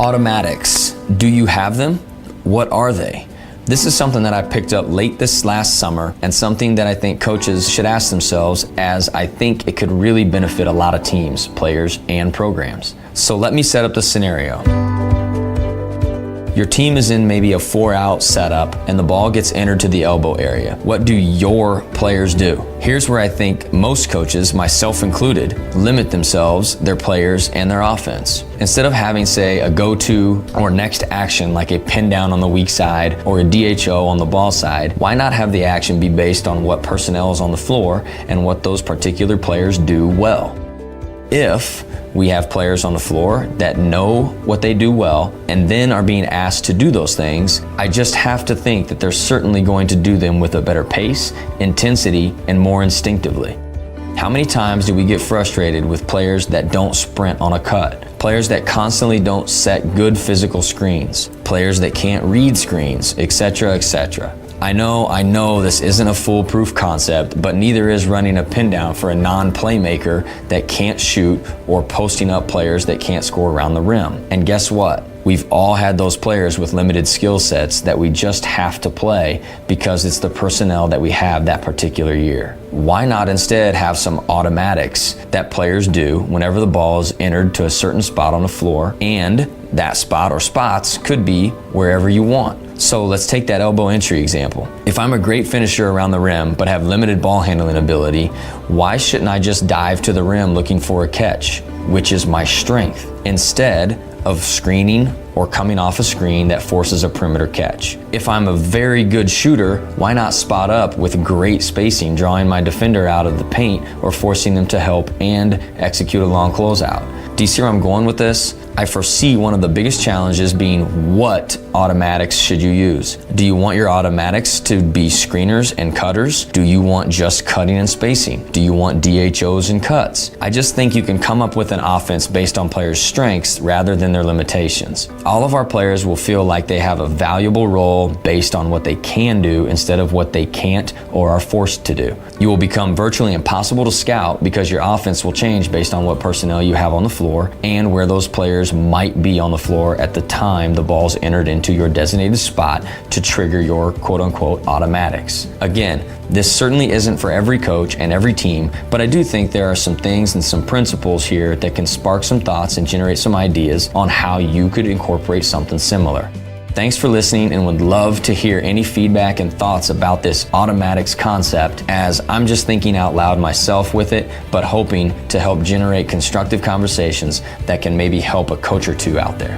Automatics. Do you have them? What are they? This is something that I picked up late this last summer and something that I think coaches should ask themselves, as I think it could really benefit a lot of teams, players, and programs. So let me set up the scenario. Your team is in maybe a 4-out setup and the ball gets entered to the elbow area. What do your players do? Here's where I think most coaches, myself included, limit themselves, their players, and their offense. Instead of having, say, a go-to or next action like a pin down on the weak side or a DHO on the ball side, why not have the action be based on what personnel is on the floor and what those particular players do well? If we have players on the floor that know what they do well and then are being asked to do those things, I just have to think that they're certainly going to do them with a better pace, intensity, and more instinctively. How many times do we get frustrated with players that don't sprint on a cut? Players that constantly don't set good physical screens, players that can't read screens, etc., etc. I know this isn't a foolproof concept, but neither is running a pin down for a non-playmaker that can't shoot or posting up players that can't score around the rim. And guess what? We've all had those players with limited skill sets that we just have to play because it's the personnel that we have that particular year. Why not instead have some automatics that players do whenever the ball is entered to a certain spot on the floor, and that spot or spots could be wherever you want. So let's take that elbow entry example. If I'm a great finisher around the rim but have limited ball handling ability, why shouldn't I just dive to the rim looking for a catch, which is my strength, instead of screening or coming off a screen that forces a perimeter catch? If I'm a very good shooter, why not spot up with great spacing, drawing my defender out of the paint or forcing them to help and execute a long closeout? Do you see where I'm going with this? I foresee one of the biggest challenges being, what automatics should you use? Do you want your automatics to be screeners and cutters? Do you want just cutting and spacing? Do you want DHOs and cuts? I just think you can come up with an offense based on players' strengths rather than their limitations. All of our players will feel like they have a valuable role based on what they can do instead of what they can't or are forced to do. You will become virtually impossible to scout because your offense will change based on what personnel you have on the floor and where those players might be on the floor at the time the ball's entered into your designated spot to trigger your quote-unquote automatics. Again, this certainly isn't for every coach and every team, but I do think there are some things and some principles here that can spark some thoughts and generate some ideas on how you could incorporate something similar. Thanks for listening, and would love to hear any feedback and thoughts about this automatics concept, as I'm just thinking out loud myself with it, but hoping to help generate constructive conversations that can maybe help a coach or two out there.